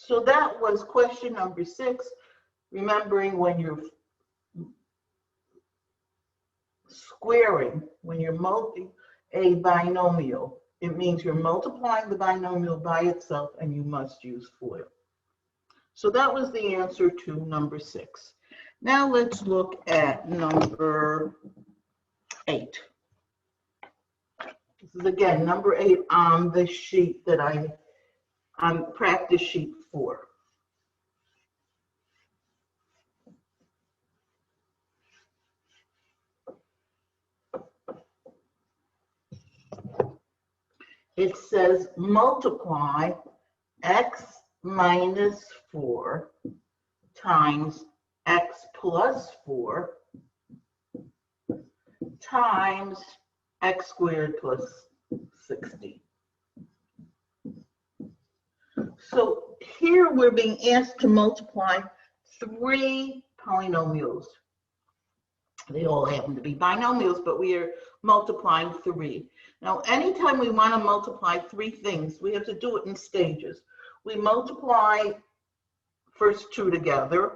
So that was question number 6. Remembering when you're squaring, when you're multi a binomial, it means you're multiplying the binomial by itself and you must use FOIL. So that was the answer to number 6. Now let's look at number 8. This is again number 8 on the sheet that on practice sheet 4. It says multiply x minus 4 times x plus 4 times x squared plus 60. So here we're being asked to multiply 3 polynomials. They all happen to be binomials, but we are multiplying 3. Now, anytime we want to multiply 3 things, we have to do it in stages. We multiply first 2 together,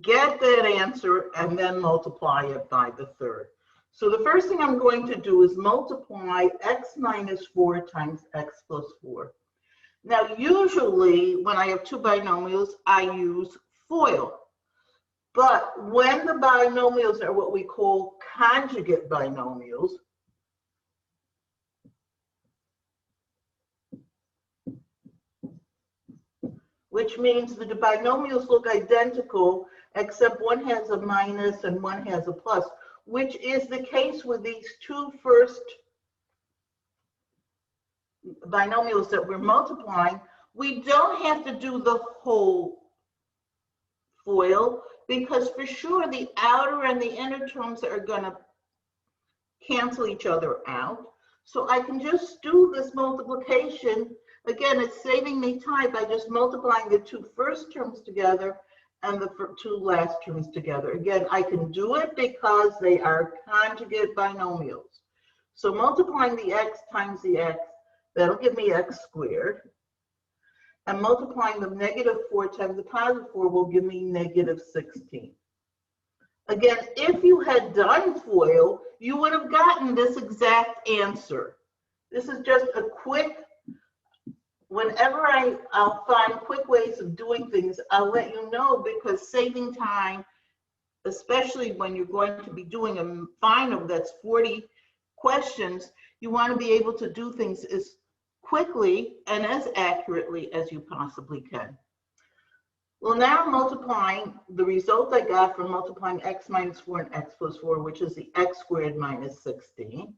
get that answer, and then multiply it by the third. So the first thing I'm going to do is multiply x minus 4 times x plus 4. Now, usually when I have 2 binomials, I use FOIL. But when the binomials are what we call conjugate binomials, which means that the binomials look identical, except one has a minus and one has a plus, which is the case with these 2 first binomials that we're multiplying. We don't have to do the whole FOIL, because for sure the outer and the inner terms are going to cancel each other out. So I can just do this multiplication. Again, it's saving me time by just multiplying the 2 first terms together and the 2 last terms together. Again, I can do it because they are conjugate binomials. So multiplying the x times the x, that'll give me x squared. And multiplying the negative 4 times the positive 4 will give me negative 16. Again, if you had done FOIL, you would have gotten this exact answer. This is just a quick, whenever I'll find quick ways of doing things, I'll let you know, because saving time, especially when you're going to be doing a final that's 40 questions, you want to be able to do things as quickly and as accurately as you possibly can. Well, now multiplying the result I got from multiplying x minus 4 and x plus 4, which is the x squared minus 16,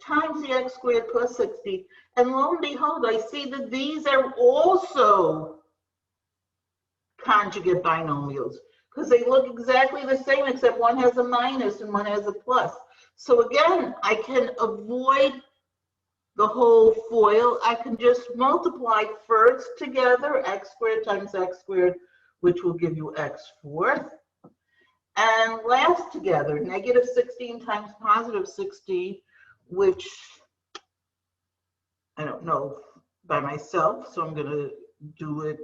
times the x squared plus 60, and lo and behold, I see that these are also conjugate binomials, because they look exactly the same, except one has a minus and one has a plus. So again, I can avoid the whole FOIL. I can just multiply first together, x squared times x squared, which will give you x fourth. And last together, negative 16 times positive 16, which I don't know by myself, so I'm going to do it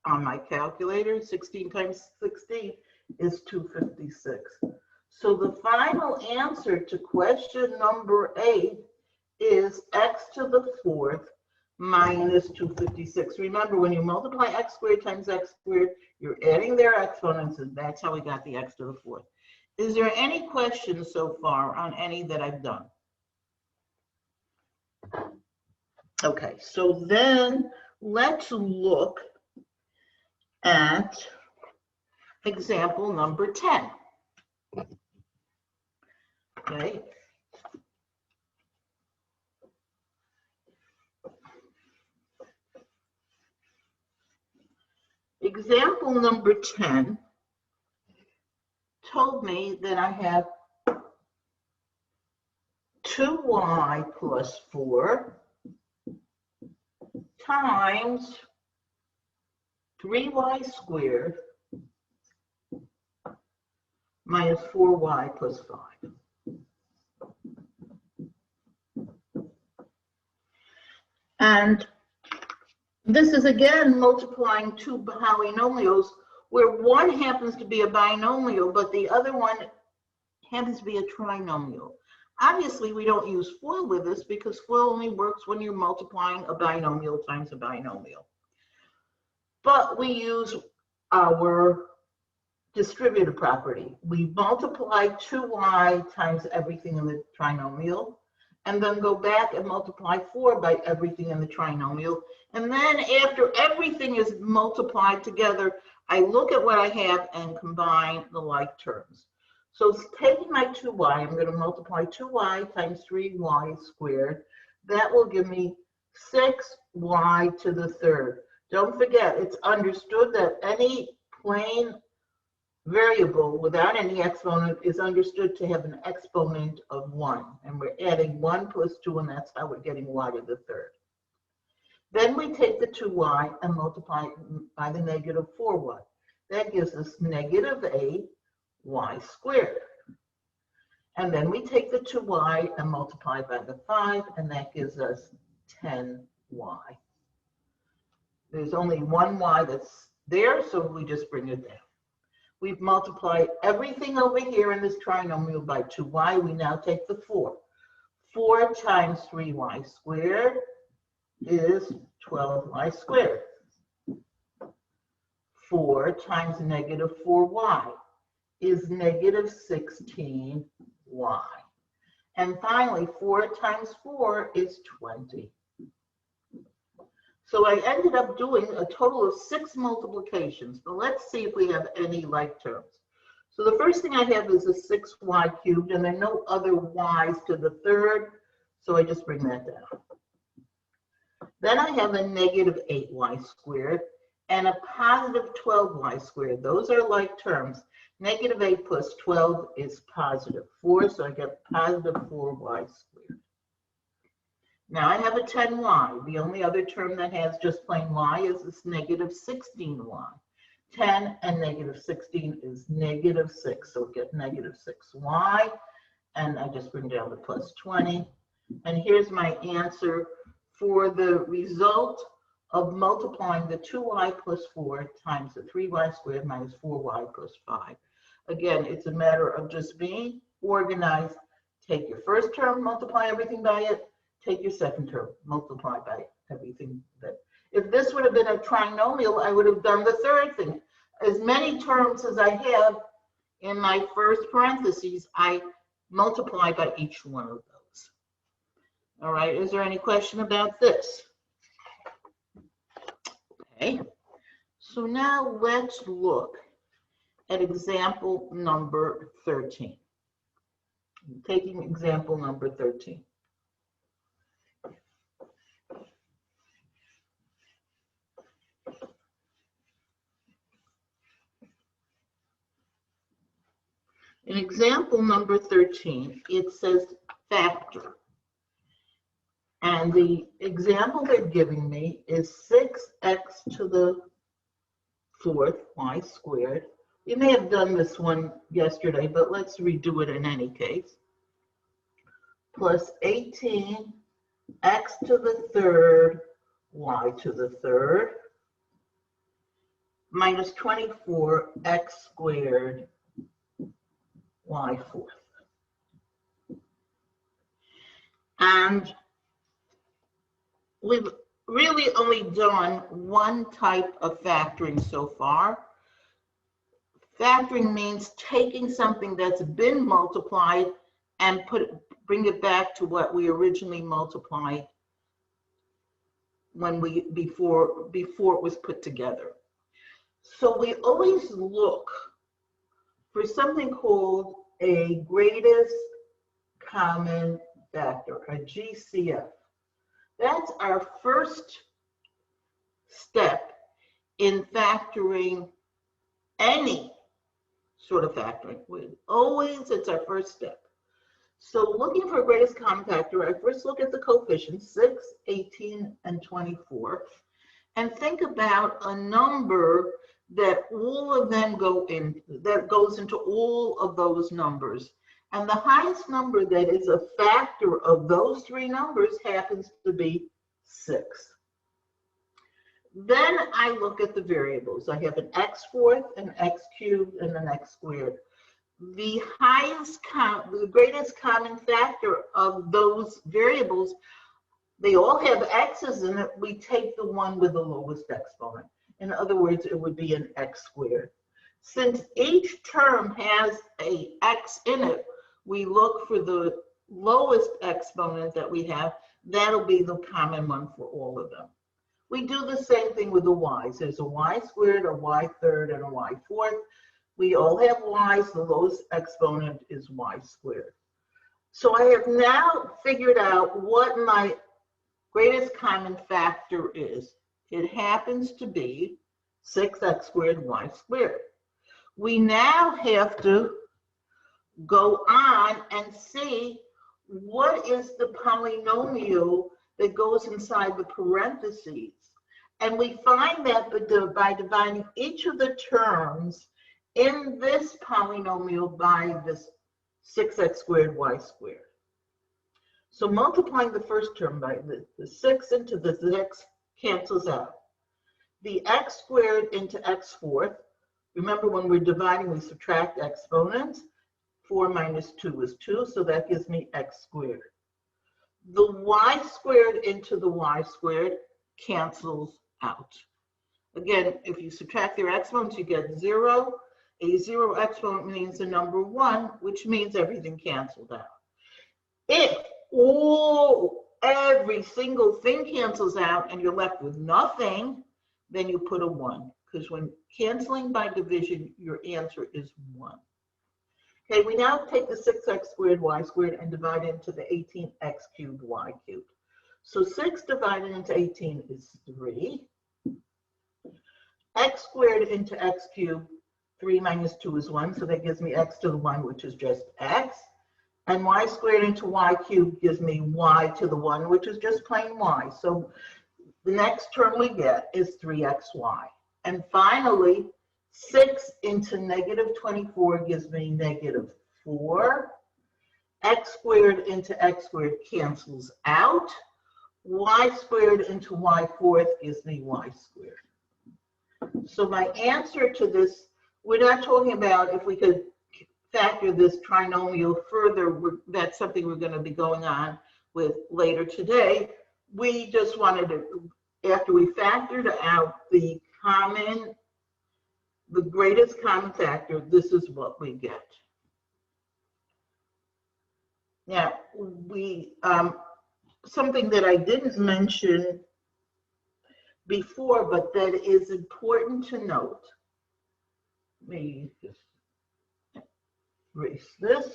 on my calculator. 16 times 16 is 256. So the final answer to question number 8 is x to the 4th minus 256. Remember, when you multiply x squared times x squared, you're adding their exponents, and that's how we got the x to the 4th. Is there any questions so far on any that I've done? Okay, so then let's look at example number 10. Okay. Example number 10 told me that I have 2y plus 4 times 3y squared minus 4y plus 5. And This is again multiplying two polynomials where one happens to be a binomial, but the other one happens to be a trinomial. Obviously, we don't use FOIL with this because FOIL only works when you're multiplying a binomial times a binomial. But we use our distributive property. We multiply 2y times everything in the trinomial, and then go back and multiply 4 by everything in the trinomial. And then after everything is multiplied together, I look at what I have and combine the like terms. So taking my 2y, I'm going to multiply 2y times 3y squared. That will give me 6y to the third. Don't forget, it's understood that any plain variable without any exponent is understood to have an exponent of 1. And we're adding 1 plus 2, and that's how we're getting y to the third. Then we take the 2y and multiply it by the negative 4y. That gives us negative 8y squared. And then we take the 2y and multiply by the 5, and that gives us 10y. There's only one y that's there, so we just bring it down. We've multiplied everything over here in this trinomial by 2y. We now take the 4. 4 times 3y squared is 12y squared. 4 times negative 4y is negative 16y. And finally, 4 times 4 is 20. So I ended up doing a total of 6 multiplications, but let's see if we have any like terms. So the first thing I have is a 6y cubed, and there are no other y's to the third, so I just bring that down. Then I have a negative 8y squared and a positive 12y squared. Those are like terms. Negative 8 plus 12 is positive 4, so I get positive 4y squared. Now I have a 10y. The only other term that has just plain y is this negative 16y. 10 and negative 16 is negative 6, so we get negative 6y, and I just bring down the plus 20. And here's my answer for the result of multiplying the 2y plus 4 times the 3y squared minus 4y plus 5. Again, it's a matter of just being organized. Take your first term, multiply everything by it. Take your second term, multiply by everything. If this would have been a trinomial, I would have done the third thing. As many terms as I have in my first parentheses, I multiply by each one of those. All right, is there any question about this? Okay, so now let's look at example number 13. I'm taking example number 13. In example number 13, it says factor. And the example they're giving me is 6x to the 4th, y squared. We may have done this one yesterday, but let's redo it in any case. Plus 18x to the 3rd, y to the 3rd, minus 24x squared, y 4th. And we've really only done one type of factoring so far. Factoring means taking something that's been multiplied and bring it back to what we originally multiplied when before it was put together. So we always look for something called a greatest common factor, a GCF. That's our first step in factoring any sort of factoring. It's our first step. So looking for a greatest common factor, I first look at the coefficients, 6, 18, and 24, and think about a number that all of them that goes into all of those numbers. And the highest number that is a factor of those three numbers happens to be 6. Then I look at the variables. I have an x fourth, an x cubed, and an x squared. The greatest common factor of those variables, they all have x's in it. We take the one with the lowest exponent. In other words, it would be an x squared. Since each term has a x in it, we look for the lowest exponent that we have. That'll be the common one for all of them. We do the same thing with the y's. There's a y squared, a y third, and a y fourth. We all have y's. The lowest exponent is y squared. So I have now figured out what my greatest common factor is. It happens to be 6x squared y squared. We now have to go on and see what is the polynomial that goes inside the parentheses. And we find that by dividing each of the terms in this polynomial by this 6x squared y squared. So multiplying the first term by the 6 into the x cancels out. The x squared into x fourth. Remember, when we're dividing, we subtract exponents. 4 minus 2 is 2, so that gives me x squared. The y squared into the y squared cancels out. Again, if you subtract their exponents, you get 0. A 0 exponent means the number 1, which means everything canceled out. If every single thing cancels out and you're left with nothing, then you put a 1. Because when canceling by division, your answer is 1. Okay, we now take the 6x squared y squared and divide it into the 18x cubed y cubed. So 6 divided into 18 is 3. X squared into x cubed, 3 minus 2 is 1, so that gives me x to the 1, which is just x. And y squared into y cubed gives me y to the 1, which is just plain y. So the next term we get is 3xy. And finally, 6 into negative 24 gives me negative 4. X squared into x squared cancels out. Y squared into y fourth gives me y squared. So my answer to this, we're not talking about if we could factor this trinomial further. That's something we're going to be going on with later today. We just wanted to, after we factored out the greatest common factor, this is what we get. Now, something that I didn't mention before, but that is important to note. Let me just erase this.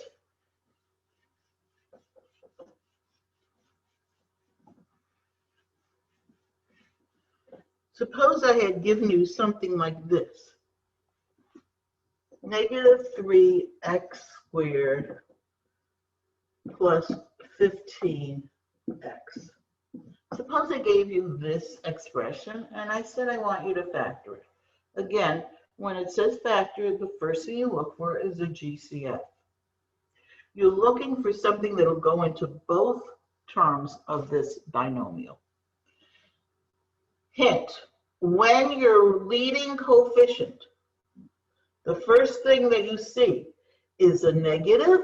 Suppose I had given you something like this. Negative 3x squared plus 15x. Suppose I gave you this expression and I said I want you to factor it. Again, when it says factor, the first thing you look for is a GCF. You're looking for something that will go into both terms of this binomial. Hint, when your leading coefficient, the first thing that you see is a negative,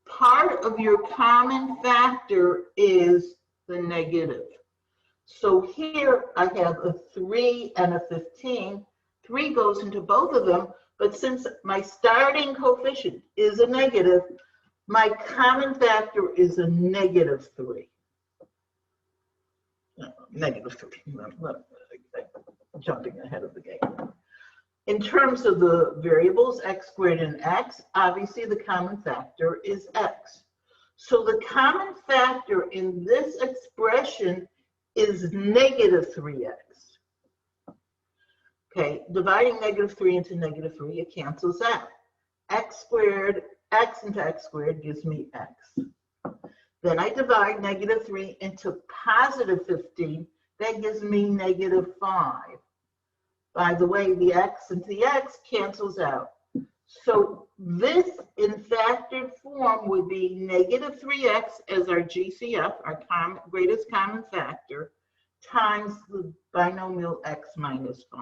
part of your common factor is the negative. So here I have a 3 and a 15. 3 goes into both of them, but since my starting coefficient is a negative, my common factor is a negative 3. Negative 3. I'm jumping ahead of the game. In terms of the variables, x squared and x, obviously the common factor is x. So the common factor in this expression is negative 3x. Okay, dividing negative 3 into negative 3, it cancels out. X squared, x into x squared gives me x. Then I divide negative 3 into positive 15, that gives me negative 5. By the way, the x into the x cancels out. So this in factored form would be negative 3x as our GCF, our greatest common factor, times the binomial x minus 5.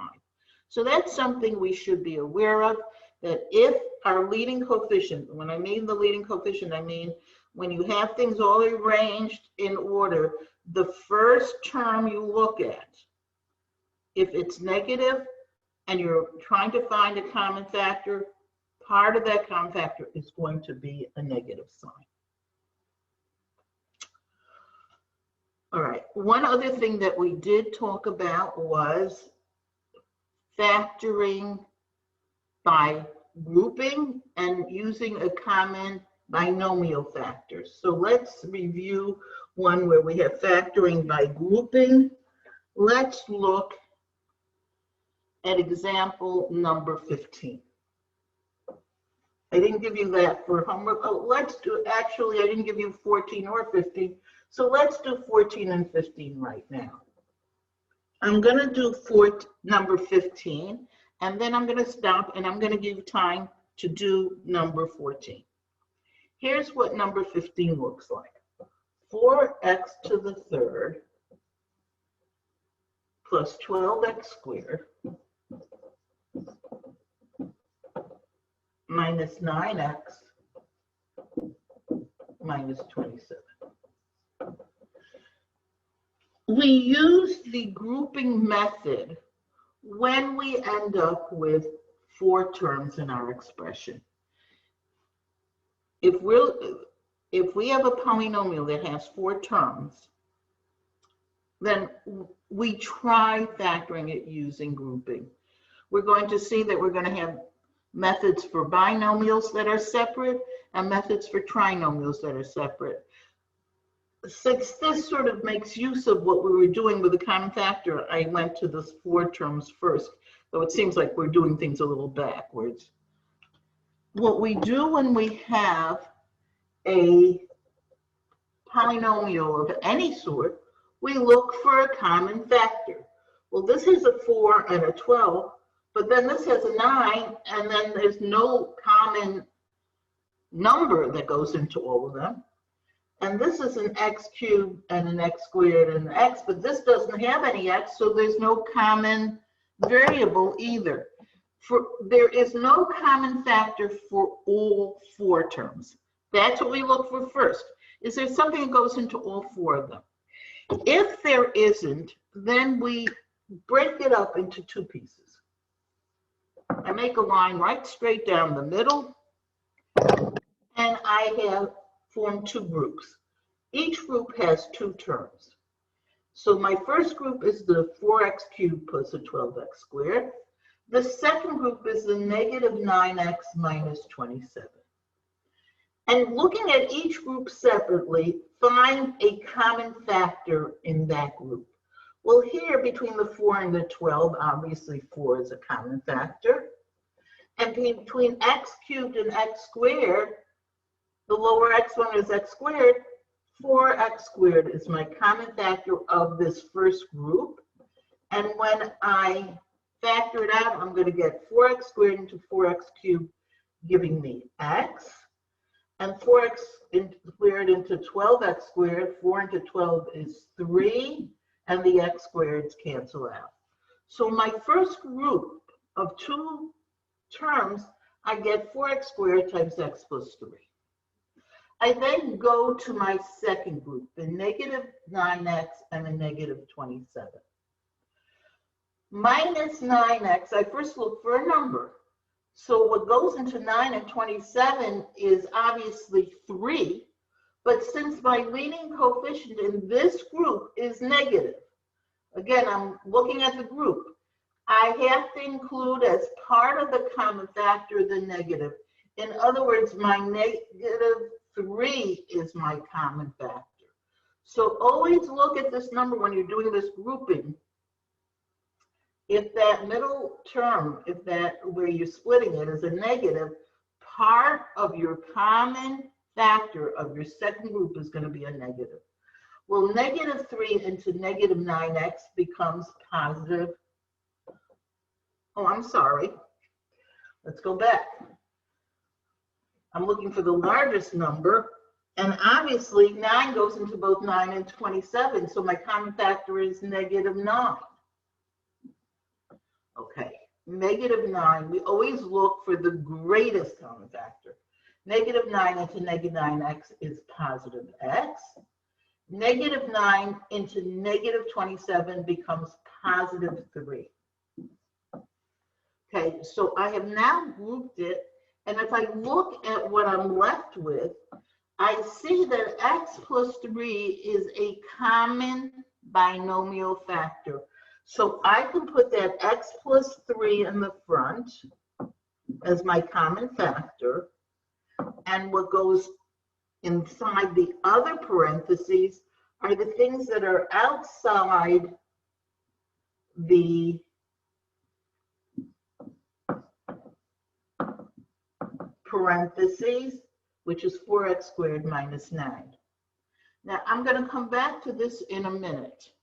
So that's something we should be aware of, that if our leading coefficient, when I mean the leading coefficient, I mean when you have things all arranged in order, the first term you look at, if it's negative and you're trying to find a common factor, part of that common factor is going to be a negative sign. All right, one other thing that we did talk about was factoring by grouping and using a common binomial factor. So let's review one where we have factoring by grouping. Let's look at example number 15. I didn't give you that for homework. Oh, let's do, actually, I didn't give you 14 or 15. So let's do 14 and 15 right now. I'm going to do number 15, and then I'm going to stop, and I'm going to give you time to do number 14. Here's what number 15 looks like. 4x to the third plus 12x squared minus 9x minus 27. We use the grouping method when we end up with 4 terms in our expression. If we have a polynomial that has 4 terms, then we try factoring it using grouping. We're going to see that we're going to have methods for binomials that are separate and methods for trinomials that are separate. Since this sort of makes use of what we were doing with the common factor, I went to the 4 terms first, though it seems like we're doing things a little backwards. What we do when we have a polynomial of any sort, we look for a common factor. Well, this is a 4 and a 12, but then this has a 9, and then there's no common number that goes into all of them. And this is an x cubed and an x squared and an x, but this doesn't have any x, so there's no common variable either. There is no common factor for all 4 terms. That's what we look for first. Is there something that goes into all 4 of them? If there isn't, then we break it up into 2 pieces. I make a line right straight down the middle, and I have formed 2 groups. Each group has 2 terms. So my first group is the 4x cubed plus a 12x squared. The second group is the negative 9x minus 27. And looking at each group separately, find a common factor in that group. Well, here between the 4 and the 12, obviously 4 is a common factor. And between x cubed and x squared, the lower x one is x squared, 4x squared is my common factor of this first group. And when I factor it out, I'm going to get 4x squared into 4x cubed, giving me x. And 4x squared into 12x squared, 4 into 12 is 3, and the x squareds cancel out. So my first group of 2 terms, I get 4x squared times x plus 3. I then go to my second group, the negative 9x and the negative 27. Minus 9x, I first look for a number. So what goes into 9 and 27 is obviously 3, but since my leading coefficient in this group is negative, again, I'm looking at the group, I have to include as part of the common factor the negative. In other words, my negative 3 is my common factor. So always look at this number when you're doing this grouping. If that middle term, if that where you're splitting it is a negative, part of your common factor of your second group is going to be a negative. Well, negative 3 into negative 9x becomes positive. Oh, I'm sorry. Let's go back. I'm looking for the largest number. And obviously 9 goes into both 9 and 27, so my common factor is -9. Okay, -9, we always look for the greatest common factor. -9 into -9x is positive x. -9 into -27 becomes positive 3. Okay, so I have now grouped it, and if I look at what I'm left with, I see that x plus 3 is a common binomial factor. So I can put that x plus 3 in the front as my common factor, and what goes inside the other parentheses are the things that are outside the parentheses, which is 4x squared minus 9. Now, I'm going to come back to this in a minute.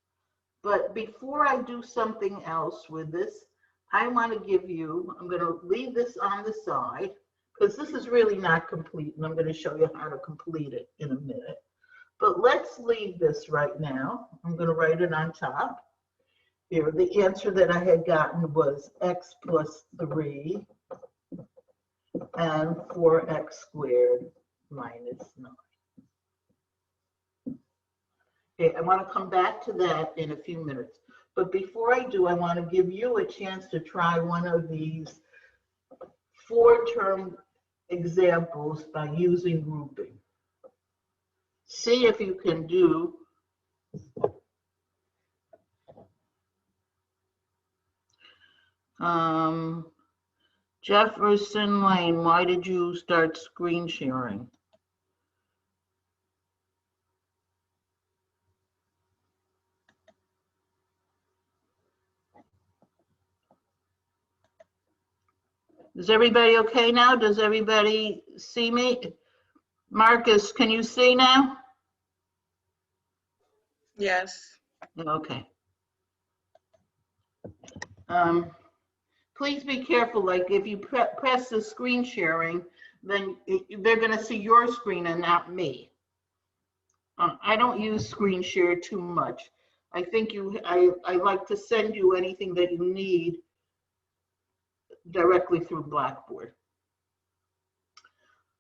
But before I do something else with this, I want to give you, I'm going to leave this on the side, because this is really not complete, and I'm going to show you how to complete it in a minute. But let's leave this right now. I'm going to write it on top. Here, the answer that I had gotten was x plus 3 and 4x squared minus 9. Okay, I want to come back to that in a few minutes. But before I do, I want to give you a chance to try one of these 4-term examples by using grouping. See if you can do Jefferson Lane. Why did you start screen sharing? Is everybody okay now? Does everybody see me? Marcus, can you see now? Yes. Okay. Please be careful, like if you press the screen sharing, then they're going to see your screen and not me. I don't use screen share too much. I think I like to send you anything that you need directly through Blackboard.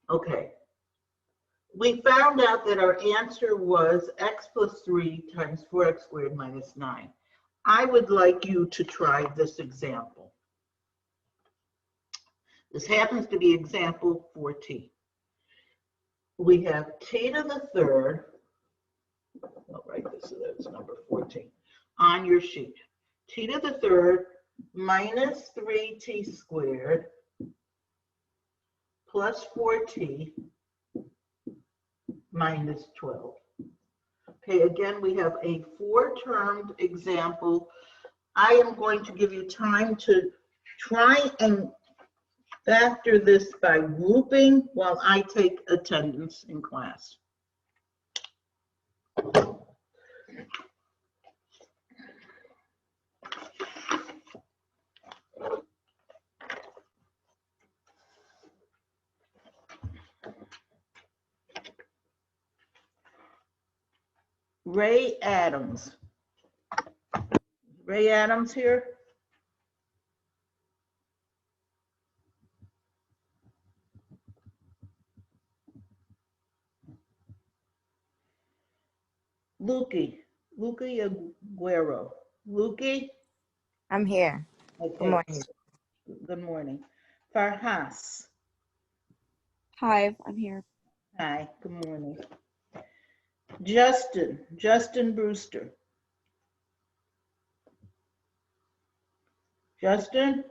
Okay. We found out that our answer was x plus 3 times 4x squared minus 9. I would like you to try this example. This happens to be example 14. We have t to the third, I'll write this so that it's number 14, on your sheet. T to the third minus 3t squared plus 4t minus 12. Okay, again, we have a 4-termed example. I am going to give you time to try and factor this by grouping while I take attendance in class. Ray Adams. Ray Adams here? Luki Aguero. Luki? I'm here. Okay. Good morning. Good morning. Farhas. Hi, I'm here. Hi, good morning. Justin Brewster. Justin?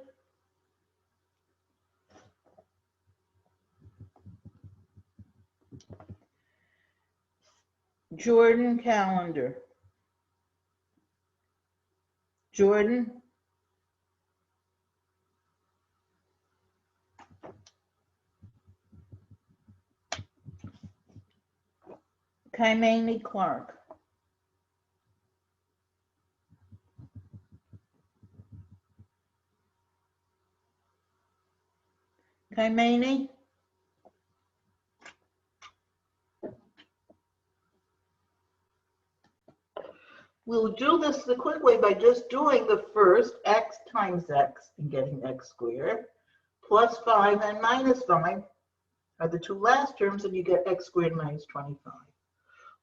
Jordan Calendar. Jordan? Kaimani Clark. Kaimani? We'll do this the quick way by just doing the first x times x and getting x squared, plus 5 and minus 5 are the two last terms, and you get x squared minus 25.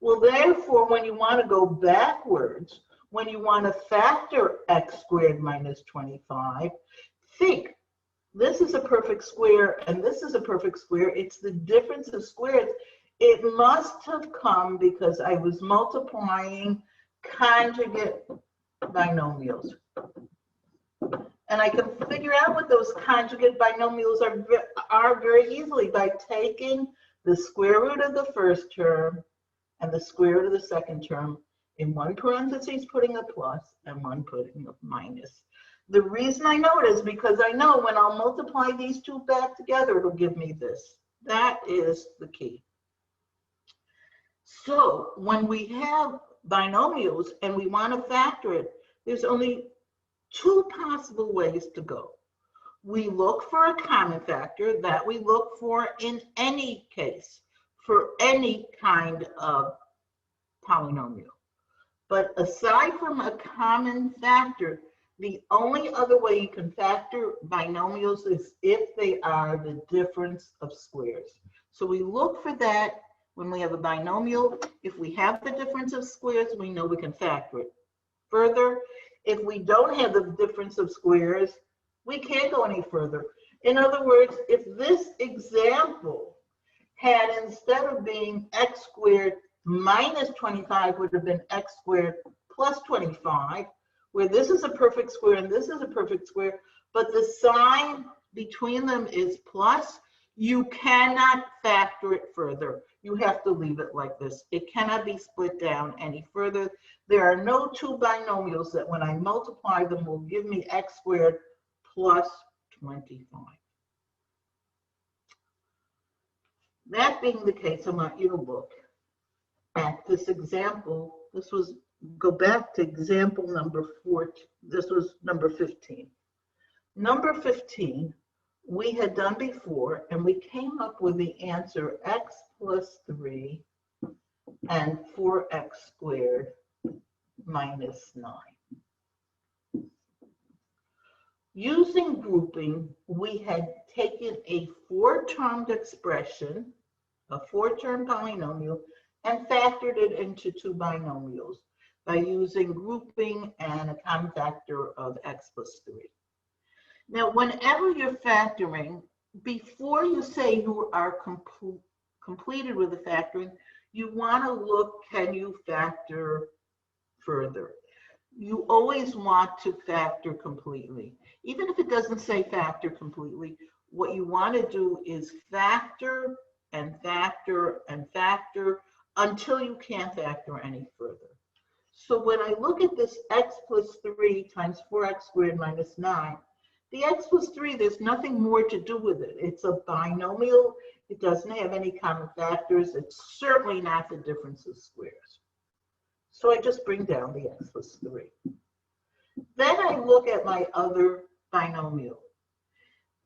Well, therefore, when you want to go backwards, when you want to factor x squared minus 25, think, this is a perfect square and this is a perfect square. It's the difference of squares. It must have come because I was multiplying conjugate binomials. And I can figure out what those conjugate binomials are very easily by taking the square root of the first term and the square root of the second term, in one parentheses putting a plus and one putting a minus. The reason I know it is because I know when I'll multiply these two back together, it'll give me this. That is the key. So when we have binomials and we want to factor it, there's only two possible ways to go. We look for a common factor that we look for in any case for any kind of polynomial. But aside from a common factor, the only other way you can factor binomials is if they are the difference of squares. So we look for that when we have a binomial. If we have the difference of squares, we know we can factor it. Further, if we don't have the difference of squares, we can't go any further. In other words, if this example had, instead of being x squared minus 25, would have been x squared plus 25, where this is a perfect square and this is a perfect square, but the sign between them is plus, you cannot factor it further. You have to leave it like this. It cannot be split down any further. There are no two binomials that when I multiply them will give me x squared plus 25. That being the case, I want you to look at this example. This was, go back to example number 14. This was number 15. Number 15, we had done before, and we came up with the answer x plus 3 and 4x squared minus 9. Using grouping, we had taken a four-termed expression, a four-term polynomial, and factored it into two binomials by using grouping and a common factor of x plus 3. Now, whenever you're factoring, before you say you are completed with the factoring, you want to look, can you factor further? You always want to factor completely. Even if it doesn't say factor completely, what you want to do is factor and factor and factor until you can't factor any further. So when I look at this x plus 3 times 4x squared minus 9, the x plus 3, there's nothing more to do with it. It's a binomial. It doesn't have any common factors. It's certainly not the difference of squares. So I just bring down the x plus 3. Then I look at my other binomial.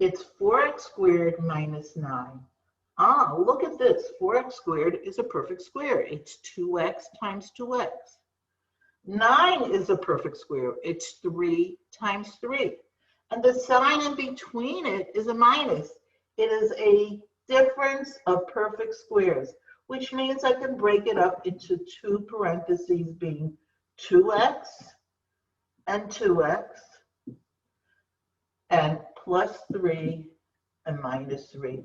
It's 4x squared minus 9. Ah, look at this. 4x squared is a perfect square. It's 2x times 2x. 9 is a perfect square. It's 3 times 3. And the sign in between it is a minus. It is a difference of perfect squares, which means I can break it up into two parentheses being 2x and 2x and plus 3 and minus 3.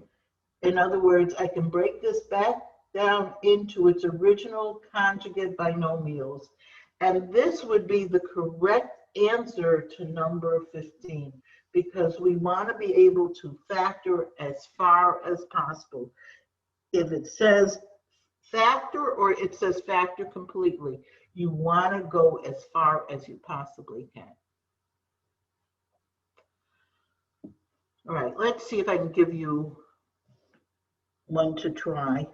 In other words, I can break this back down into its original conjugate binomials, and this would be the correct answer to number 15, because we want to be able to factor as far as possible. If it says factor or it says factor completely, you want to go as far as you possibly can. All right, let's see if I can give you one to try.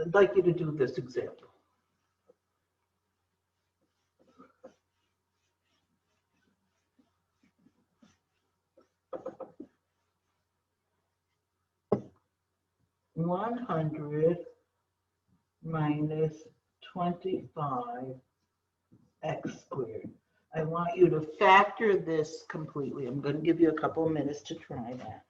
I'd like you to do this example. 100 minus 25 x squared. I want you to factor this completely. I'm going to give you a couple of minutes to try that.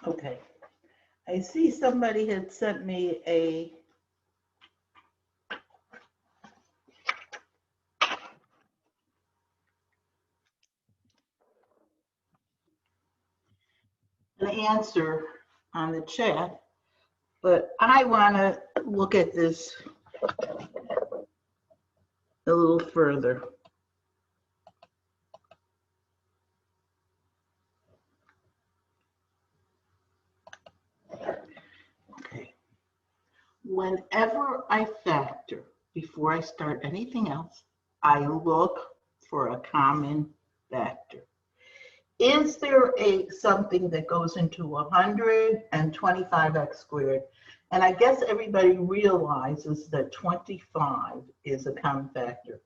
Okay, I see somebody had sent me an answer on the chat, but I want to look at this a little further. Okay. Whenever I factor, before I start anything else, I look for a common factor. Is there something that goes into 125x squared? And I guess everybody realizes that 25 is a common factor.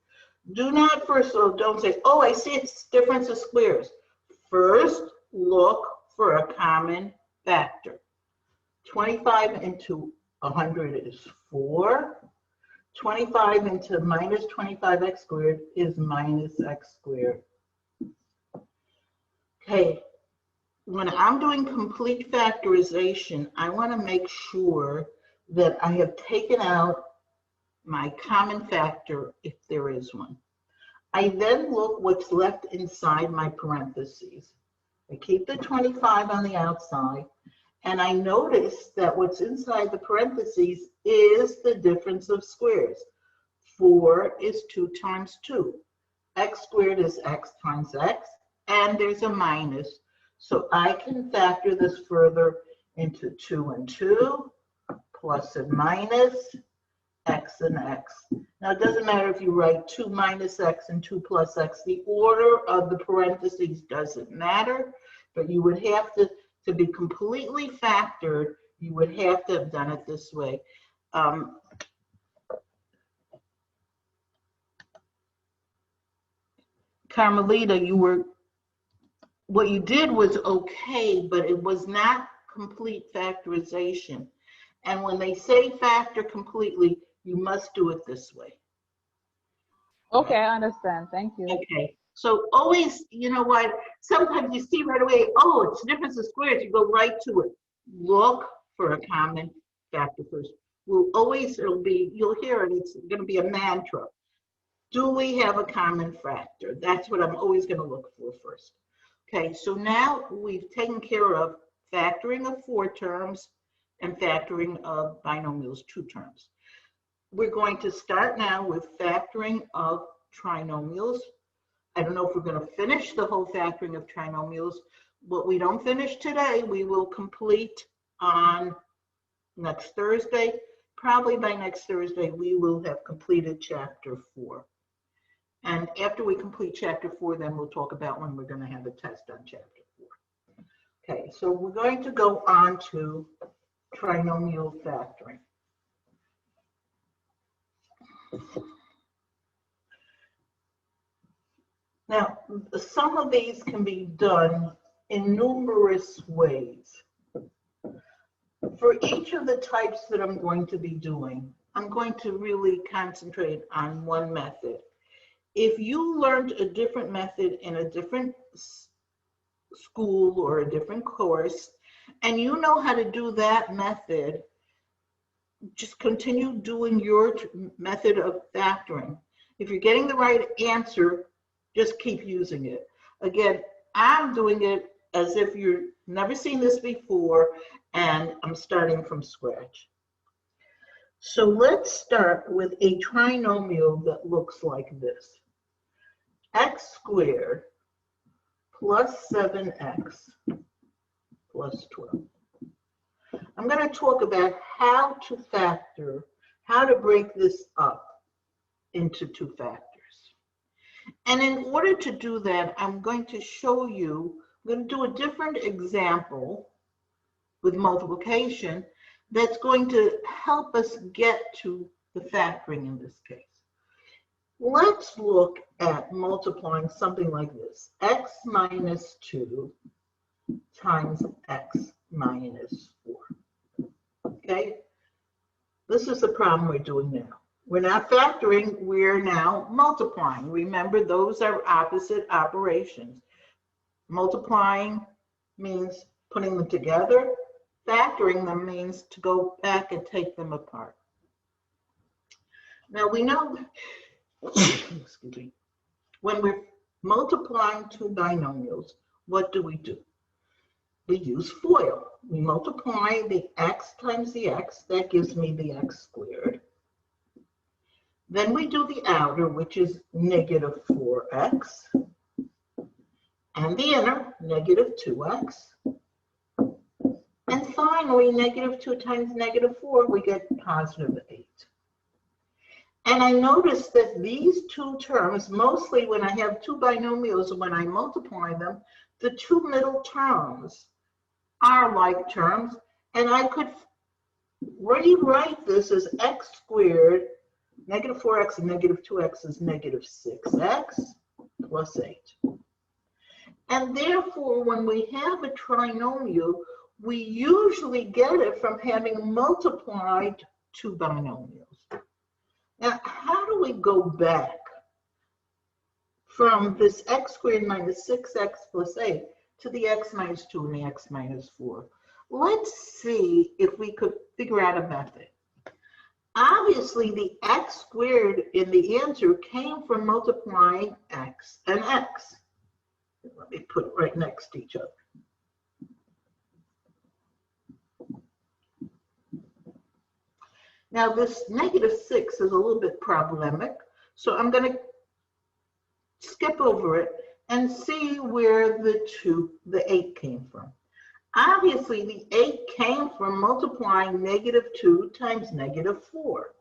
Do not first, so don't say, oh, I see it's difference of squares. First, look for a common factor. 25 into 100 is 4. 25 into minus 25x squared is minus x squared. Okay, when I'm doing complete factorization, I want to make sure that I have taken out my common factor if there is one. I then look what's left inside my parentheses. I keep the 25 on the outside, and I notice that what's inside the parentheses is the difference of squares. 4 is 2 times 2. X squared is x times x, and there's a minus. So I can factor this further into 2 and 2, plus and minus, x and x. Now it doesn't matter if you write 2 minus x and 2 plus x. The order of the parentheses doesn't matter, but you would have to be completely factored, you would have to have done it this way. Carmelita, what you did was okay, but it was not complete factorization. And when they say factor completely, You must do it this way. Okay, I understand. Thank you. Okay, so always, you know what, sometimes you see right away, oh, it's difference of squares, you go right to it. Look for a common factor first. We'll always, it'll be, you'll hear it, it's gonna be a mantra. Do we have a common factor? That's what I'm always gonna look for first. Okay, so now we've taken care of factoring of 4 terms and factoring of binomials 2 terms. We're going to start now with factoring of trinomials. I don't know if we're going to finish the whole factoring of trinomials. What we don't finish today, we will complete on next Thursday. Probably by next Thursday, we will have completed chapter 4. And after we complete chapter 4, then we'll talk about when we're going to have a test on chapter 4. Okay, so we're going to go on to trinomial factoring. Now, some of these can be done in numerous ways. For each of the types that I'm going to be doing, I'm going to really concentrate on one method. If you learned a different method in a different school or a different course, and you know how to do that method, just continue doing your method of factoring. If you're getting the right answer, just keep using it. Again, I'm doing it as if you've never seen this before, and I'm starting from scratch. So let's start with a trinomial that looks like this. X squared plus 7x plus 12. I'm going to talk about how to factor, how to break this up into 2 factors. And in order to do that, I'm going to show you, I'm going to do a different example with multiplication that's going to help us get to the factoring in this case. Let's look at multiplying something like this. X minus 2 times x minus 4. Okay? This is the problem we're doing now. We're not factoring, we're now multiplying. Remember, those are opposite operations. Multiplying means putting them together. Factoring them means to go back and take them apart. Now we know, excuse me, when we're multiplying 2 binomials, what do? We use FOIL. We multiply the x times the x, that gives me the x squared. Then we do the outer, which is negative 4x, and the inner, negative 2x. And finally, negative 2 times negative 4, we get positive 8. And I notice that these 2 terms, mostly when I have 2 binomials, when I multiply them, the 2 middle terms are like terms, and I could rewrite this as x squared, negative 4x and negative 2x is negative 6x plus 8. And therefore, when we have a trinomial, we usually get it from having multiplied 2 binomials. Now, how do we go back from this x squared minus 6x plus 8 to the x minus 2 and the x minus 4? Let's see if we could figure out a method. Obviously, the x squared in the answer came from multiplying x and x. Let me put it right next to each other. Now, this negative 6 is a little bit problematic, so I'm going to skip over it and see where the 8 came from. Obviously, the 8 came from multiplying negative 2 times negative 4.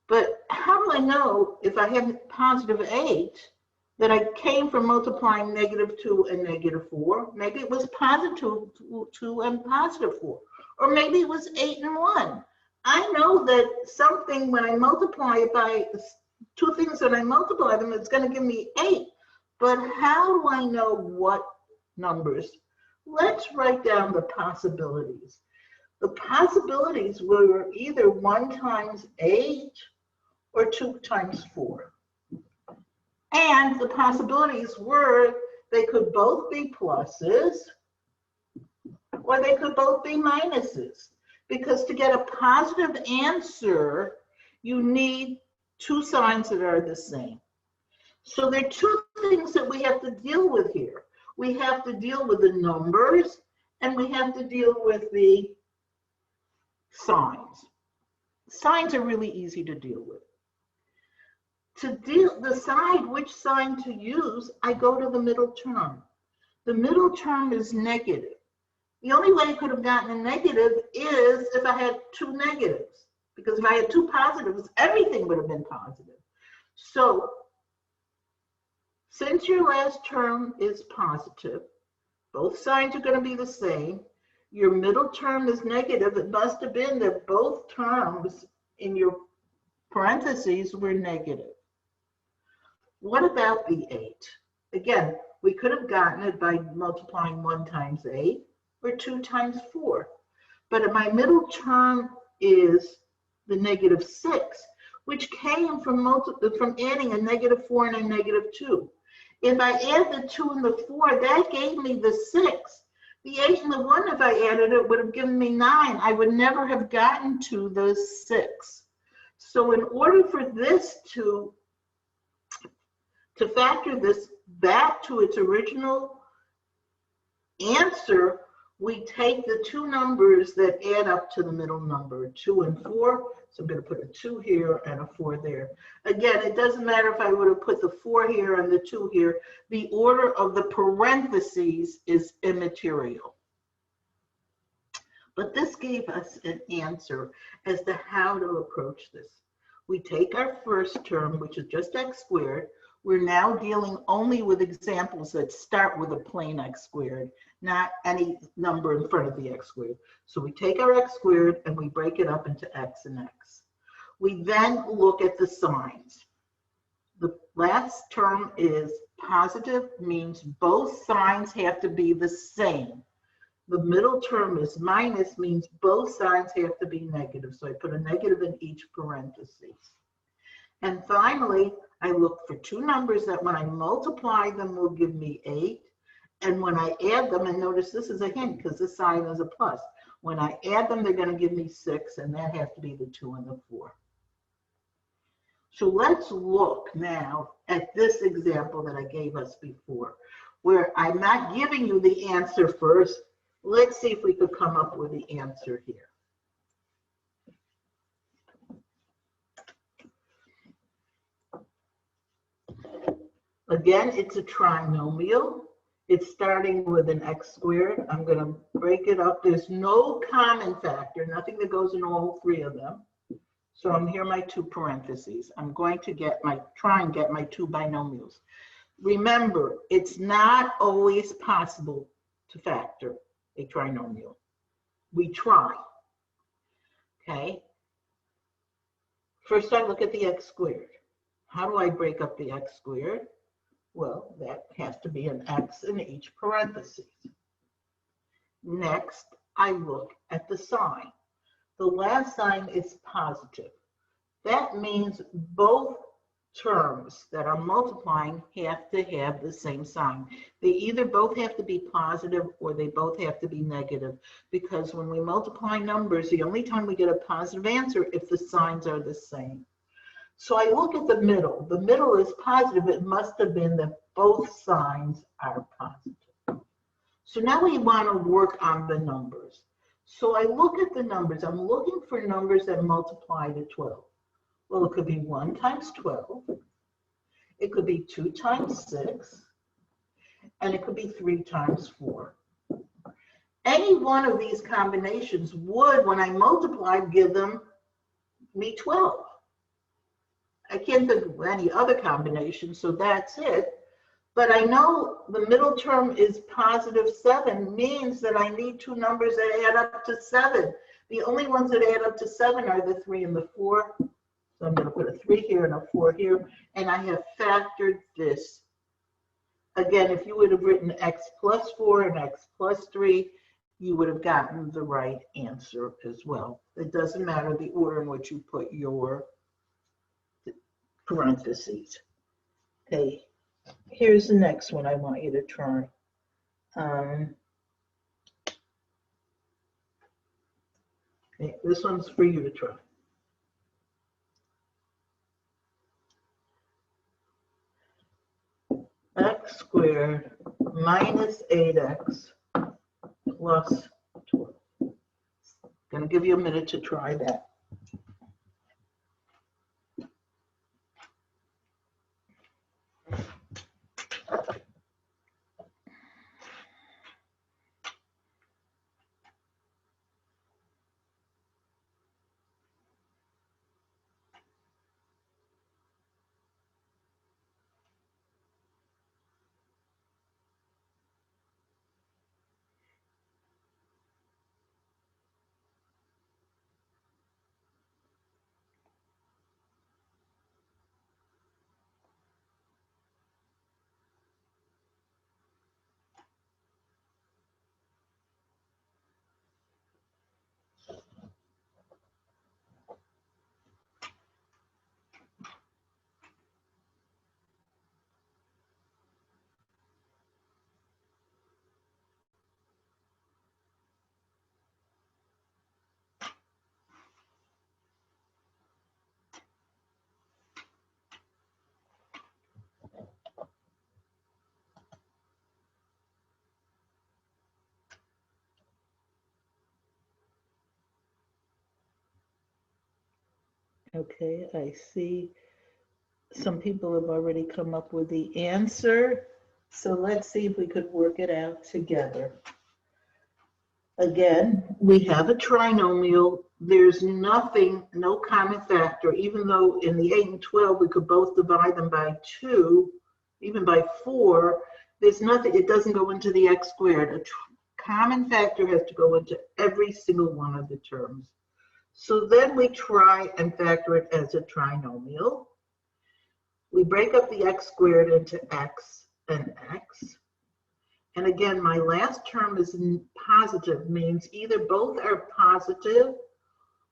But how do I know if I have positive 8 that I came from multiplying negative 2 and negative 4? Maybe it was positive 2 and positive 4. Or maybe it was 8 and 1. I know that something, when I multiply it by 2 things that I multiply them, it's going to give me 8. But how do I know what numbers? Let's write down the possibilities. the possibilities were either 1 times 8 or 2 times 4. And the possibilities were they could both be pluses or they could both be minuses. Because to get a positive answer, you need 2 signs that are the same. So there are 2 things that we have to deal with here. We have to deal with the numbers and we have to deal with the signs. Signs are really easy to deal with. To decide which sign to use, I go to the middle term. The middle term is negative. The only way I could have gotten a negative is if I had 2 negatives. Because if I had 2 positives, everything would have been positive. So, since your last term is positive, both signs are going to be the same. Your middle term is negative. It must have been that both terms in your parentheses were negative. What about the 8? Again, we could have gotten it by multiplying 1 times 8 or 2 times 4. But if my middle term is the negative 6, which came from adding a negative 4 and a negative 2. If I add the 2 and the 4, that gave me the 6. The 8 and the 1, if I added it, would have given me 9. I would never have gotten to the 6. So in order for this to factor this back to its original answer, we take the 2 numbers that add up to the middle number, 2 and 4. So I'm going to put a 2 here and a 4 there. Again, it doesn't matter if I would have put the 4 here and the 2 here. The order of the parentheses is immaterial. But this gave us an answer as to how to approach this. We take our first term, which is just x squared. We're now dealing only with examples that start with a plain x squared, not any number in front of the x squared. So we take our x squared and we break it up into x and x. We then look at the signs. The last term is positive, means both signs have to be the same. The middle term is minus, means both signs have to be negative. So I put a negative in each parenthesis. And finally, I look for 2 numbers that when I multiply them will give me 8. And when I add them, and notice this is a hint because this sign is a plus. When I add them, they're going to give me 6, and that has to be the 2 and the 4. So let's look now at this example that I gave us before, where I'm not giving you the answer first. Let's see if we could come up with the answer here. Again, it's a trinomial. It's starting with an x squared. I'm going to break it up. There's no common factor, nothing that goes in all 3 of them. So I'm here my 2 parentheses. I'm going to try and get my 2 binomials. Remember, it's not always possible to factor a trinomial. We try. Okay. First, I look at the x squared. How do I break up the x squared? Well, that has to be an x in each parenthesis. Next, I look at the sign. The last sign is positive. That means both terms that are multiplying have to have the same sign. They either both have to be positive or they both have to be negative, because when we multiply numbers, the only time we get a positive answer if the signs are the same. So I look at the middle. The middle is positive. It must have been that both signs are positive. So now we want to work on the numbers. So I look at the numbers. I'm looking for numbers that multiply to 12. Well, it could be 1 times 12. It could be 2 times 6. And it could be 3 times 4. Any one of these combinations would, when I multiply, give me 12. I can't think of any other combination, so that's it. But I know the middle term is positive 7, means that I need 2 numbers that add up to 7. The only ones that add up to 7 are the 3 and the 4. So I'm going to put a 3 here and a 4 here, and I have factored this. Again, if you would have written x plus 4 and x plus 3, you would have gotten the right answer as well. It doesn't matter the order in which you put your parentheses. Okay, here's the next one I want you to try. Okay, this one's for you to try. X squared minus 8x plus 12. Gonna give you a minute to try that. Okay, I see some people have already come up with the answer. So let's see if we could work it out together. Again, we have a trinomial. There's nothing, no common factor, even though in the 8 and 12, we could both divide them by 2, even by 4. There's nothing, it doesn't go into the x squared. A common factor has to go into every single one of the terms. So then we try and factor it as a trinomial. We break up the x squared into x and x. And again, my last term is positive, means either both are positive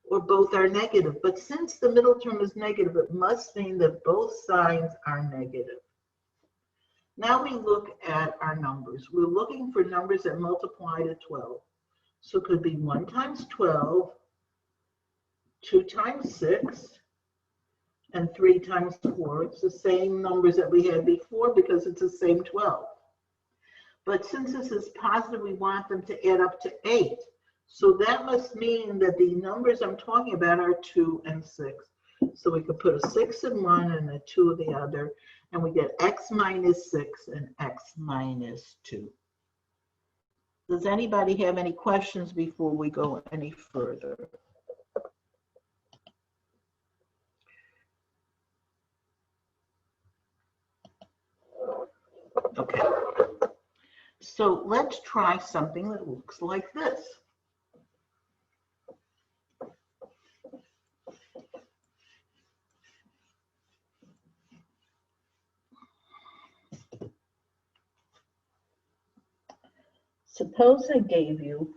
or both are negative. But since the middle term is negative, it must mean that both signs are negative. Now we look at our numbers. We're looking for numbers that multiply to 12. So it could be 1 times 12, 2 times 6, and 3 times 4. It's the same numbers that we had before because it's the same 12. But since this is positive, we want them to add up to 8. So that must mean that the numbers I'm talking about are 2 and 6. So we could put a 6 in one and a 2 in the other, and we get x minus 6 and x minus 2. Does anybody have any questions before we go any further? Okay. So let's try something that looks like this. Suppose I gave you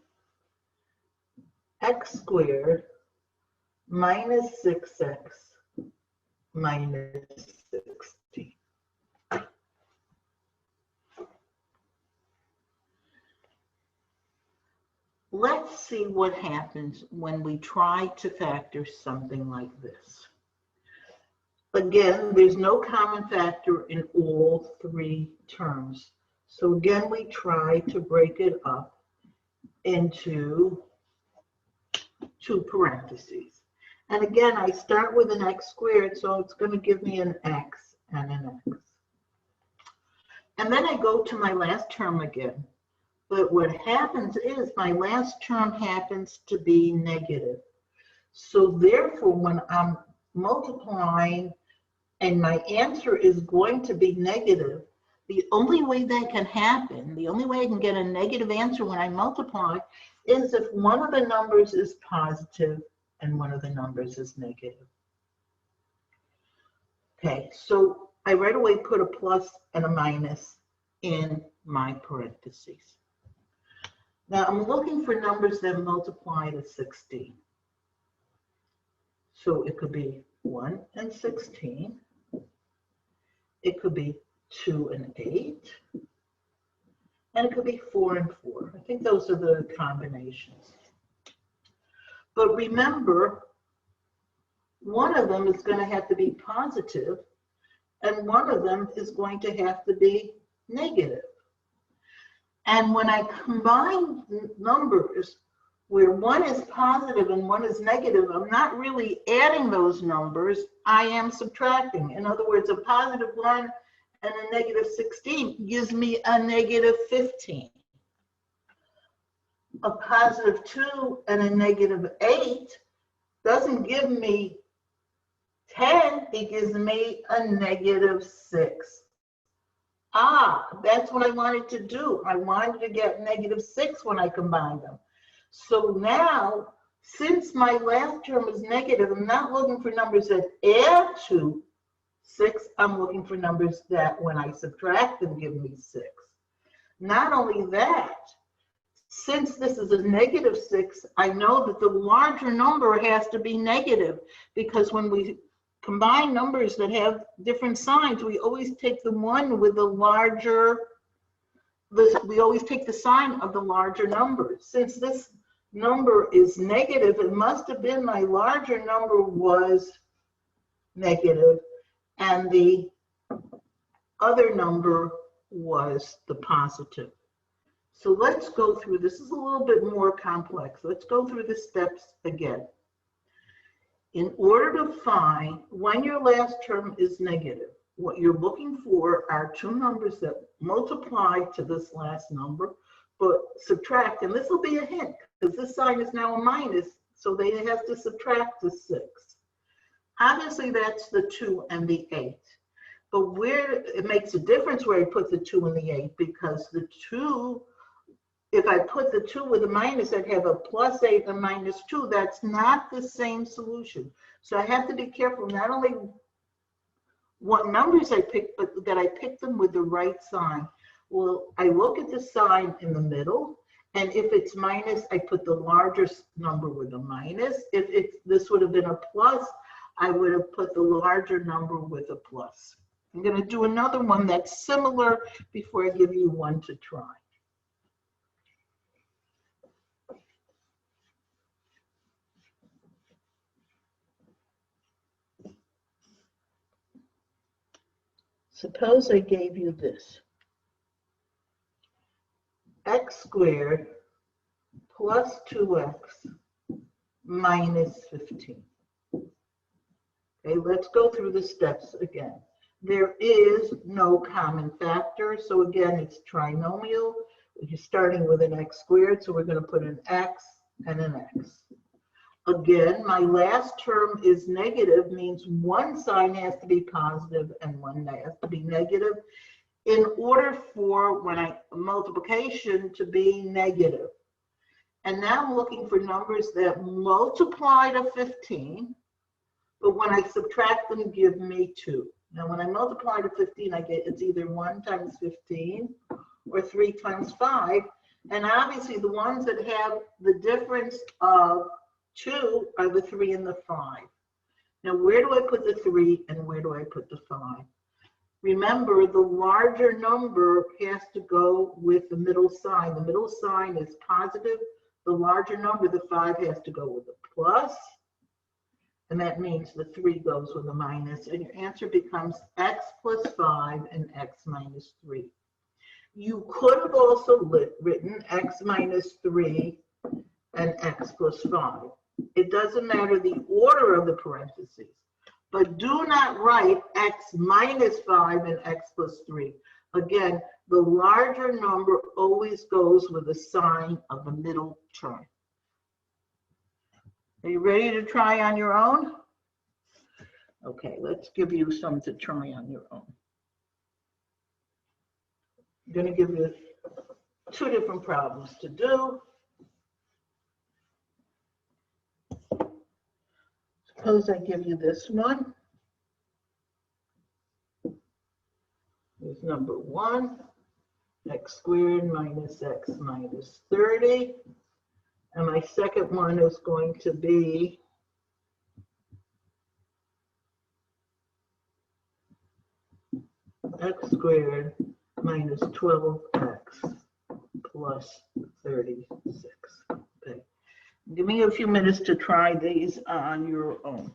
x squared minus 6x minus 60. Let's see what happens when we try to factor something like this. Again, there's no common factor in all 3 terms. So again, we try to break it up into 2 parentheses. And again, I start with an x squared, so it's going to give me an x and an x. And then I go to my last term again. But what happens is my last term happens to be negative. So therefore, when I'm multiplying and my answer is going to be negative, the only way that can happen, the only way I can get a negative answer when I multiply is if one of the numbers is positive and one of the numbers is negative. Okay, so I right away put a plus and a minus in my parentheses. Now I'm looking for numbers that multiply to 16. So it could be 1 and 16. It could be 2 and 8. And it could be 4 and 4. I think those are the combinations. But remember, one of them is going to have to be positive, and one of them is going to have to be negative. And when I combine numbers where one is positive and one is negative, I'm not really adding those numbers, I am subtracting. In other words, a positive 1 and a negative 16 gives me a negative 15. A positive 2 and a negative 8 doesn't give me 10, it gives me a negative 6. Ah, that's what I wanted to do. I wanted to get negative 6 when I combine them. So now, since my last term is negative, I'm not looking for numbers that add to 6. I'm looking for numbers that when I subtract them give me 6. Not only that, since this is a negative 6, I know that the larger number has to be negative, because when we combine numbers that have different signs, we always take the one with the larger, we always take the sign of the larger number. Since this number is negative, it must have been my larger number was negative and the other number was the positive. So let's go through, this is a little bit more complex. Let's go through the steps again. In order to find when your last term is negative, what you're looking for are two numbers that multiply to this last number, but subtract, and this will be a hint, because this sign is now a minus, so they have to subtract the 6. Obviously, that's the 2 and the 8. But where it makes a difference where I put the 2 and the 8, because the 2, if I put the 2 with a minus, I'd have a plus 8 and minus 2. That's not the same solution. So I have to be careful, not only what numbers I pick, but that I pick them with the right sign. Well, I look at the sign in the middle, and if it's minus, I put the largest number with a minus. If this would have been a plus, I would have put the larger number with a plus. I'm going to do another one that's similar before I give you one to try. Suppose I gave you this. X squared plus 2x minus 15. Okay, let's go through the steps again. There is no common factor, so again, it's trinomial. You're starting with an x squared, so we're going to put an x and an x. Again, my last term is negative, means one sign has to be positive and one has to be negative in order for multiplication to be negative. And now I'm looking for numbers that multiply to 15, but when I subtract them, give me 2. Now, when I multiply to 15, I get it's either 1 times 15 or 3 times 5. And obviously, the ones that have the difference of 2 are the 3 and the 5. Now, where do I put the 3 and where do I put the 5? Remember, the larger number has to go with the middle sign. The middle sign is positive. The larger number, the 5, has to go with a plus. And that means the 3 goes with a minus. And your answer becomes x plus 5 and x minus 3. You could have also written x minus 3 and x plus 5. It doesn't matter the order of the parentheses. But do not write x minus 5 and x plus 3. Again, the larger number always goes with the sign of the middle term. Are you ready to try on your own? Okay, let's give you some to try on your own. I'm going to give you 2 different problems to do. Suppose I give you this one. Here's number 1. x squared minus x minus 30. And my second one is going to be x squared minus 12x plus 36. Okay. Give me a few minutes to try these on your own.